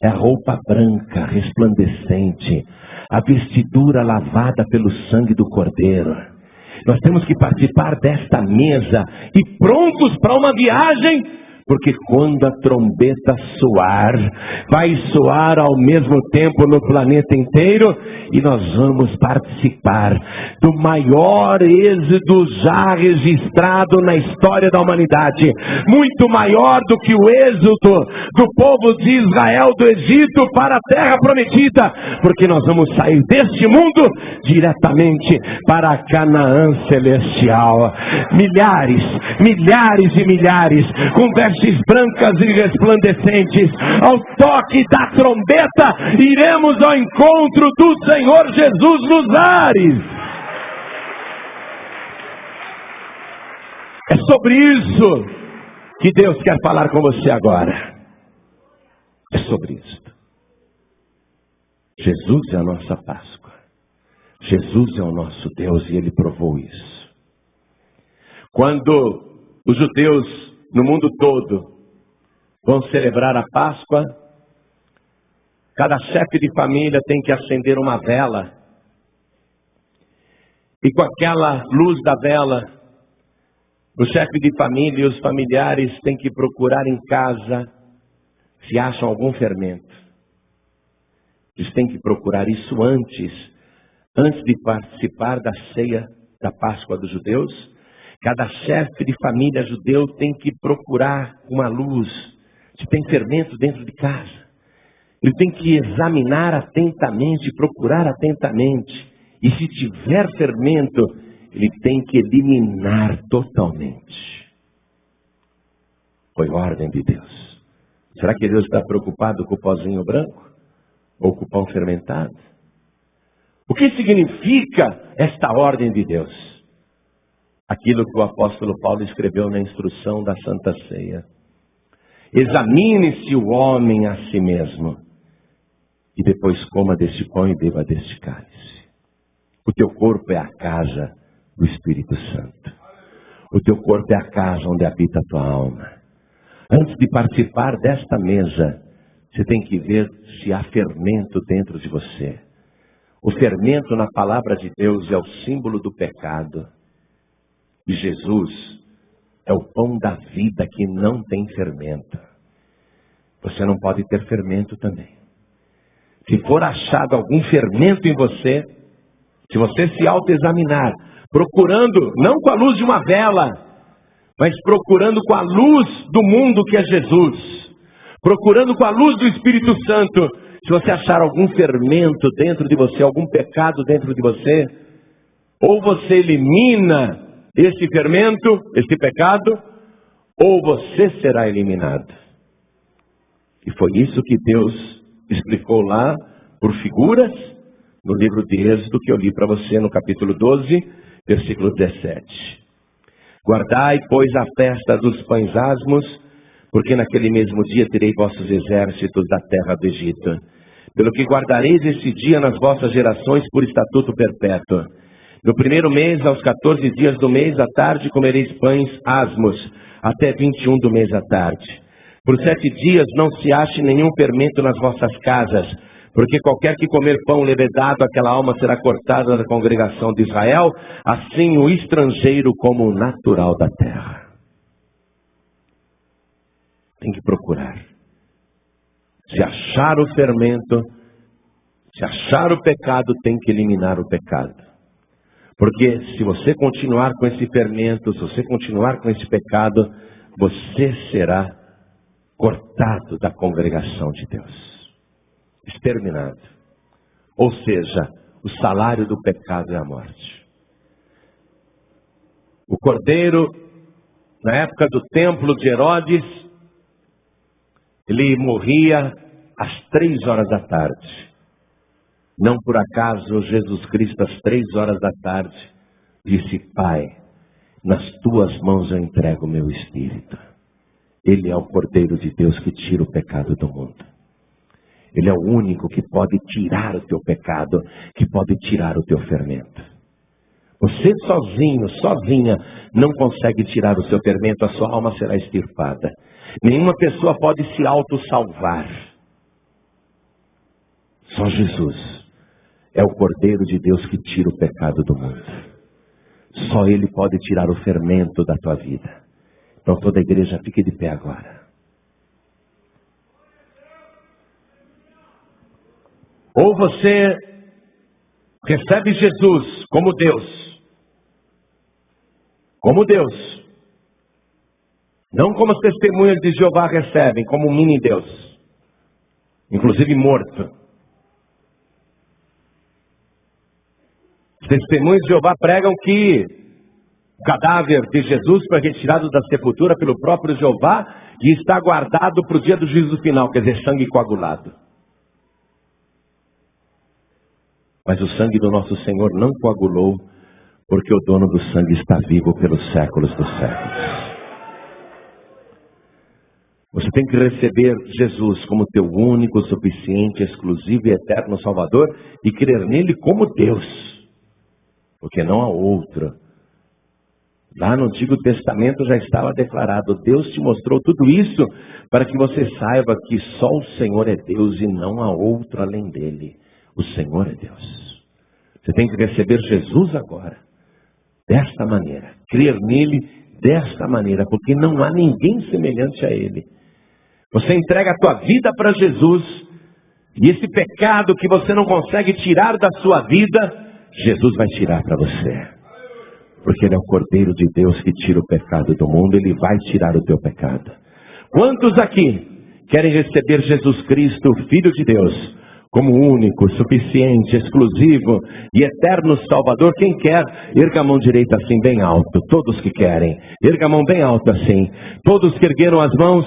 É a roupa branca, resplandecente, a vestidura lavada pelo sangue do Cordeiro. Nós temos que participar desta mesa e prontos para uma viagem. Porque quando a trombeta soar, vai soar ao mesmo tempo no planeta inteiro e nós vamos participar do maior êxodo já registrado na história da humanidade. Muito maior do que o êxodo do povo de Israel do Egito para a terra prometida. Porque nós vamos sair deste mundo diretamente para a Canaã celestial. Milhares, milhares e milhares, com vestes brancas e resplandecentes, ao toque da trombeta, iremos ao encontro do Senhor Jesus nos ares. É sobre isso que Deus quer falar com você agora. É sobre isso. Jesus é a nossa Páscoa. Jesus é o nosso Deus e Ele provou isso. Quando os judeus no mundo todo vão celebrar a Páscoa, cada chefe de família tem que acender uma vela. E com aquela luz da vela, o chefe de família e os familiares têm que procurar em casa se acham algum fermento. Eles têm que procurar isso antes de participar da ceia da Páscoa dos judeus. Cada chefe de família judeu tem que procurar uma luz, se tem fermento dentro de casa. Ele tem que examinar atentamente, procurar atentamente. E se tiver fermento, ele tem que eliminar totalmente. Foi ordem de Deus. Será que Deus está preocupado com o pozinho branco? Ou com o pão fermentado? O que significa esta ordem de Deus? Aquilo que o apóstolo Paulo escreveu na instrução da Santa Ceia. Examine-se o homem a si mesmo, e depois coma deste pão e beba deste cálice. O teu corpo é a casa do Espírito Santo. O teu corpo é a casa onde habita a tua alma. Antes de participar desta mesa, você tem que ver se há fermento dentro de você. O fermento na palavra de Deus é o símbolo do pecado. E Jesus é o pão da vida que não tem fermento. Você não pode ter fermento também. Se for achado algum fermento em você, se você se autoexaminar, procurando, não com a luz de uma vela, mas procurando com a luz do mundo que é Jesus, procurando com a luz do Espírito Santo, se você achar algum fermento dentro de você, algum pecado dentro de você, ou você elimina esse fermento, esse pecado, ou você será eliminado. E foi isso que Deus explicou lá, por figuras, no livro de Êxodo, que eu li para você no capítulo 12, versículo 17. Guardai, pois, a festa dos pães asmos, porque naquele mesmo dia tirei vossos exércitos da terra do Egito. Pelo que guardareis esse dia nas vossas gerações por estatuto perpétuo. No primeiro mês, aos 14 dias do mês, à tarde, comereis pães asmos, até 21 do mês à tarde. Por 7 dias não se ache nenhum fermento nas vossas casas, porque qualquer que comer pão levedado, aquela alma será cortada da congregação de Israel, assim o estrangeiro como o natural da terra. Tem que procurar. Se achar o fermento, se achar o pecado, tem que eliminar o pecado. Porque se você continuar com esse fermento, se você continuar com esse pecado, você será cortado da congregação de Deus. Exterminado. Ou seja, o salário do pecado é a morte. O cordeiro, na época do templo de Herodes, ele morria às 3 horas da tarde. Não por acaso Jesus Cristo às 3 horas da tarde disse: Pai, nas tuas mãos eu entrego o meu espírito. Ele é o Cordeiro de Deus que tira o pecado do mundo. Ele é o único que pode tirar o teu pecado, que pode tirar o teu fermento. Você sozinho, sozinha, não consegue tirar o seu fermento, a sua alma será extirpada. Nenhuma pessoa pode se auto-salvar. Só Jesus é o Cordeiro de Deus que tira o pecado do mundo. Só Ele pode tirar o fermento da tua vida. Então toda a igreja fique de pé agora. Ou você recebe Jesus como Deus. Como Deus. Não como as testemunhas de Jeová recebem, como um mini Deus. Inclusive morto. Os testemunhos de Jeová pregam que o cadáver de Jesus foi retirado da sepultura pelo próprio Jeová e está guardado para o dia do juízo final, quer dizer, sangue coagulado. Mas o sangue do nosso Senhor não coagulou, porque o dono do sangue está vivo pelos séculos dos séculos. Você tem que receber Jesus como teu único, suficiente, exclusivo e eterno Salvador e crer nele como Deus, porque não há outro. Lá no Antigo Testamento já estava declarado, Deus te mostrou tudo isso para que você saiba que só o Senhor é Deus e não há outro além dele. O Senhor é Deus. Você tem que receber Jesus agora, desta maneira, crer nele desta maneira, porque não há ninguém semelhante a ele. Você entrega a tua vida para Jesus, e esse pecado que você não consegue tirar da sua vida, Jesus vai tirar para você. Porque Ele é o Cordeiro de Deus que tira o pecado do mundo, Ele vai tirar o teu pecado. Quantos aqui querem receber Jesus Cristo, Filho de Deus, como único, suficiente, exclusivo e eterno Salvador? Quem quer, erga a mão direita assim bem alto. Todos que querem, erga a mão bem alto assim. Todos que ergueram as mãos,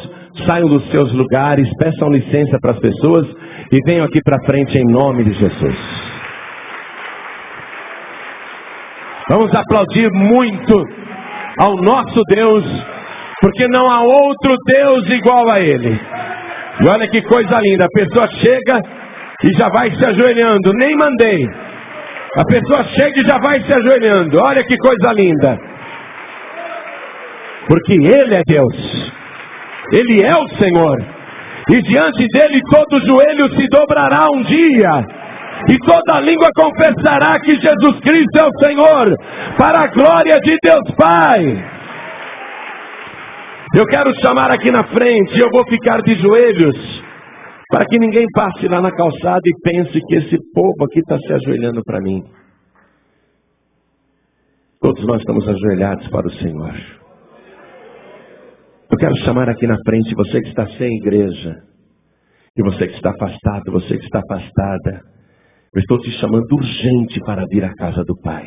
saiam dos seus lugares, peçam licença para as pessoas e venham aqui para frente em nome de Jesus. Vamos aplaudir muito ao nosso Deus, porque não há outro Deus igual a Ele. E olha que coisa linda, a pessoa chega e já vai se ajoelhando, nem mandei. A pessoa chega e já vai se ajoelhando, olha que coisa linda. Porque Ele é Deus, Ele é o Senhor, e diante dEle todo joelho se dobrará um dia. E toda língua confessará que Jesus Cristo é o Senhor, para a glória de Deus Pai. Eu quero chamar aqui na frente, eu vou ficar de joelhos, para que ninguém passe lá na calçada e pense que esse povo aqui está se ajoelhando para mim. Todos nós estamos ajoelhados para o Senhor. Eu quero chamar aqui na frente você que está sem igreja, e você que está afastado, você que está afastada. Eu estou te chamando urgente para vir à casa do Pai.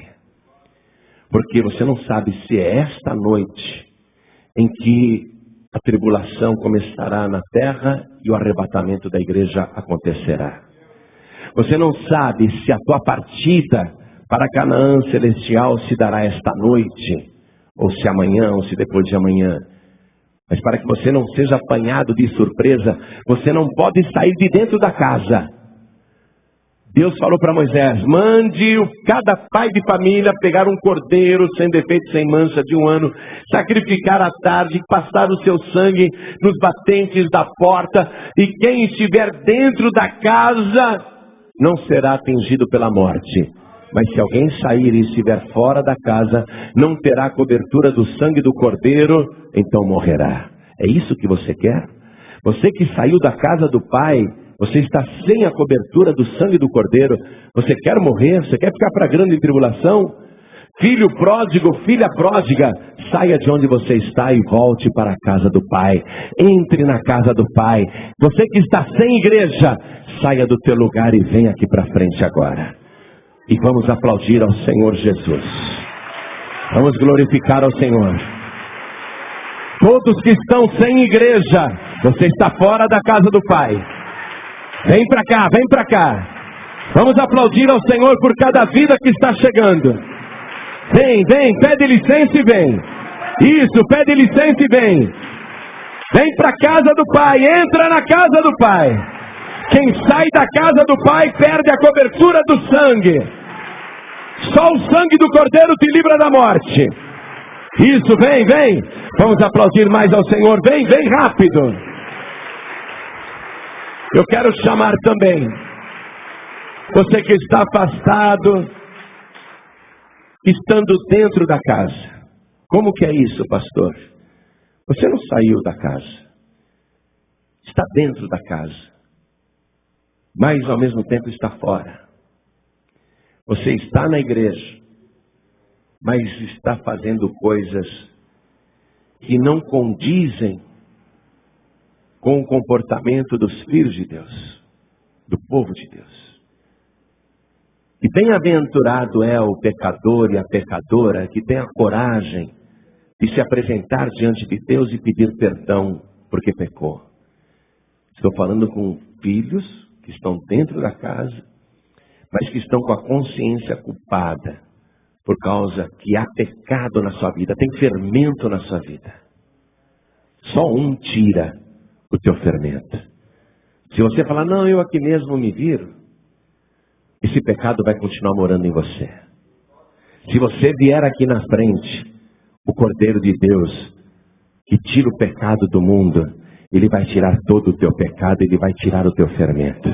Porque você não sabe se é esta noite em que a tribulação começará na terra e o arrebatamento da igreja acontecerá. Você não sabe se a tua partida para Canaã celestial se dará esta noite, ou se amanhã, ou se depois de amanhã. Mas para que você não seja apanhado de surpresa, você não pode sair de dentro da casa. Deus falou para Moisés, mande cada pai de família pegar um cordeiro sem defeito, sem mancha, de 1 ano, sacrificar à tarde, passar o seu sangue nos batentes da porta, e quem estiver dentro da casa não será atingido pela morte. Mas se alguém sair e estiver fora da casa, não terá a cobertura do sangue do cordeiro, então morrerá. É isso que você quer? Você que saiu da casa do Pai, você está sem a cobertura do sangue do cordeiro, você quer morrer, você quer ficar para a grande tribulação? Filho pródigo, filha pródiga, saia de onde você está e volte para a casa do Pai. Entre na casa do Pai. Você que está sem igreja, saia do teu lugar e venha aqui para frente agora. E vamos aplaudir ao Senhor Jesus. Vamos glorificar ao Senhor. Todos que estão sem igreja, você está fora da casa do Pai. Vem para cá, vem para cá. Vamos aplaudir ao Senhor por cada vida que está chegando. Vem, vem, pede licença e vem. Isso, pede licença e vem. Vem para a casa do Pai, entra na casa do Pai. Quem sai da casa do Pai perde a cobertura do sangue. Só o sangue do Cordeiro te livra da morte. Isso, vem, vem. Vamos aplaudir mais ao Senhor. Vem, vem rápido. Eu quero chamar também você que está afastado, estando dentro da casa. Como que é isso, pastor? Você não saiu da casa. Está dentro da casa. Mas ao mesmo tempo está fora. Você está na igreja, mas está fazendo coisas que não condizem com o comportamento dos filhos de Deus, do povo de Deus. E bem-aventurado é o pecador e a pecadora que tem a coragem de se apresentar diante de Deus e pedir perdão porque pecou. Estou falando com filhos que estão dentro da casa, mas que estão com a consciência culpada por causa que há pecado na sua vida, tem fermento na sua vida. Só um tira o teu fermento. Se você falar, não, eu aqui mesmo me viro, esse pecado vai continuar morando em você. Se você vier aqui na frente, o Cordeiro de Deus, que tira o pecado do mundo, ele vai tirar todo o teu pecado, ele vai tirar o teu fermento.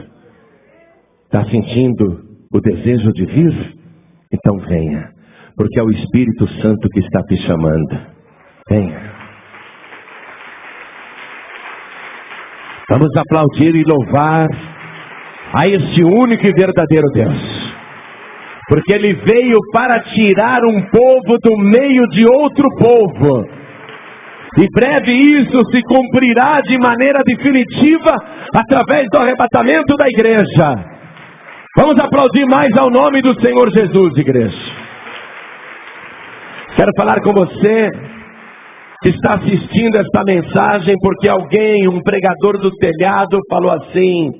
Está sentindo o desejo de vir? Então venha, porque é o Espírito Santo que está te chamando. Venha. Vamos aplaudir e louvar a esse único e verdadeiro Deus. Porque Ele veio para tirar um povo do meio de outro povo. E breve isso se cumprirá de maneira definitiva através do arrebatamento da igreja. Vamos aplaudir mais ao nome do Senhor Jesus, igreja. Quero falar com você que está assistindo esta mensagem porque alguém, um pregador do telhado, falou assim: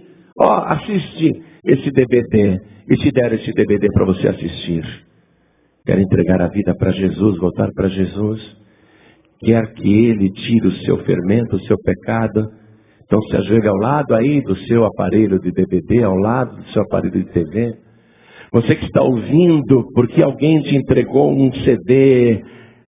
assiste esse DVD, e te deram esse DVD para você assistir. Quer entregar a vida para Jesus, voltar para Jesus? Quer que Ele tire o seu fermento, o seu pecado? Então se ajoelhe ao lado aí do seu aparelho de DVD, ao lado do seu aparelho de TV. Você que está ouvindo porque alguém te entregou um CD,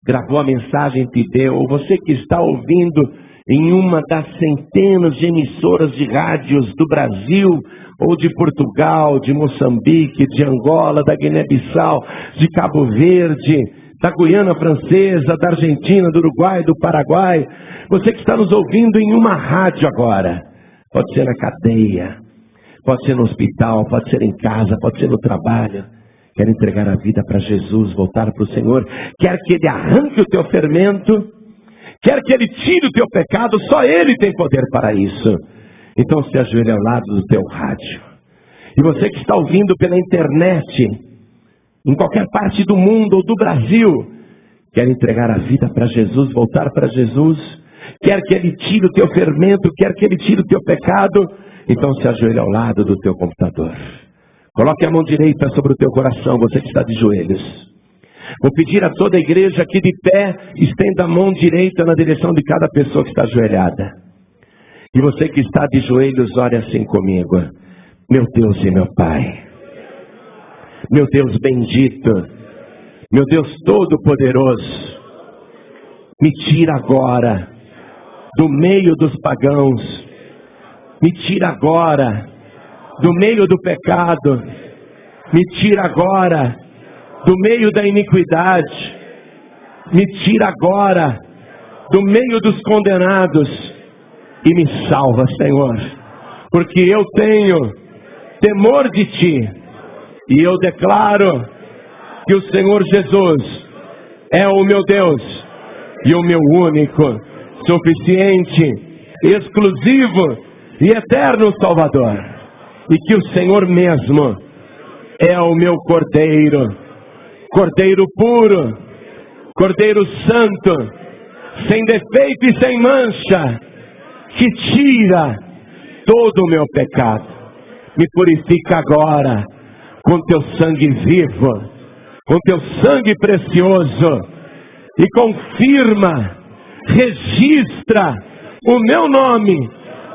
gravou a mensagem e te deu, ou você que está ouvindo em uma das centenas de emissoras de rádios do Brasil, ou de Portugal, de Moçambique, de Angola, da Guiné-Bissau, de Cabo Verde, da Guiana Francesa, da Argentina, do Uruguai, do Paraguai. Você que está nos ouvindo em uma rádio agora, pode ser na cadeia, pode ser no hospital, pode ser em casa, pode ser no trabalho. Quer entregar a vida para Jesus, voltar para o Senhor, quer que Ele arranque o teu fermento, quer que Ele tire o teu pecado, só Ele tem poder para isso. Então se ajoelhe ao lado do teu rádio. E você que está ouvindo pela internet, em qualquer parte do mundo ou do Brasil, quer entregar a vida para Jesus, voltar para Jesus, quer que Ele tire o teu fermento, quer que Ele tire o teu pecado, então se ajoelhe ao lado do teu computador. Coloque a mão direita sobre o teu coração, você que está de joelhos. Vou pedir a toda a igreja que de pé estenda a mão direita na direção de cada pessoa que está ajoelhada. E você que está de joelhos, ore assim comigo. Meu Deus e meu Pai, meu Deus bendito, meu Deus todo-poderoso, me tira agora do meio dos pagãos, me tira agora do meio do pecado, me tira agora do meio da iniquidade, me tira agora do meio dos condenados e me salva, Senhor, porque eu tenho temor de Ti e eu declaro que o Senhor Jesus é o meu Deus e o meu único, suficiente, exclusivo e eterno Salvador, e que o Senhor mesmo é o meu Cordeiro, Cordeiro puro, Cordeiro santo, sem defeito e sem mancha, que tira todo o meu pecado. Me purifica agora com teu sangue vivo, com teu sangue precioso, e confirma, registra o meu nome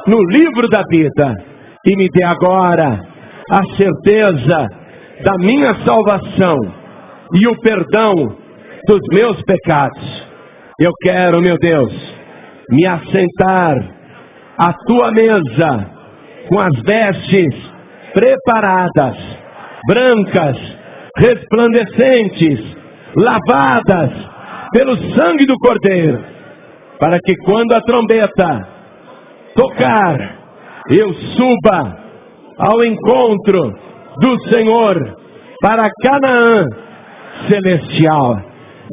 no livro da vida, e me dê agora a certeza da minha salvação e o perdão dos meus pecados. Eu quero, meu Deus, me assentar à tua mesa com as vestes preparadas, brancas, resplandecentes, lavadas pelo sangue do Cordeiro, para que quando a trombeta tocar, eu suba ao encontro do Senhor para Canaã celestial.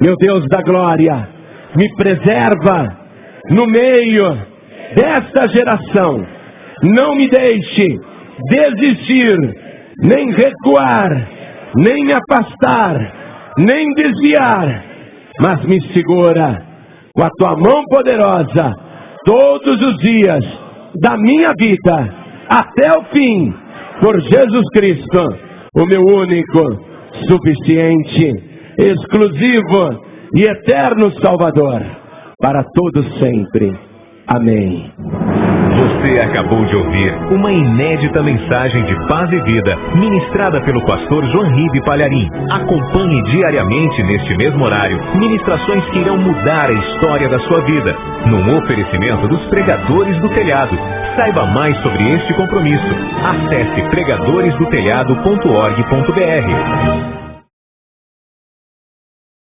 Meu Deus da glória, me preserva no meio desta geração. Não me deixe desistir, nem recuar, nem me afastar, nem desviar, mas me segura com a tua mão poderosa todos os dias da minha vida até o fim, por Jesus Cristo, o meu único, suficiente, exclusivo e eterno Salvador, para todos sempre. Amém. Você acabou de ouvir uma inédita mensagem de paz e vida, ministrada pelo pastor João Ribe Palharim. Acompanhe diariamente neste mesmo horário, ministrações que irão mudar a história da sua vida, num oferecimento dos Pregadores do Telhado. Saiba mais sobre este compromisso. Acesse pregadoresdotelhado.org.br.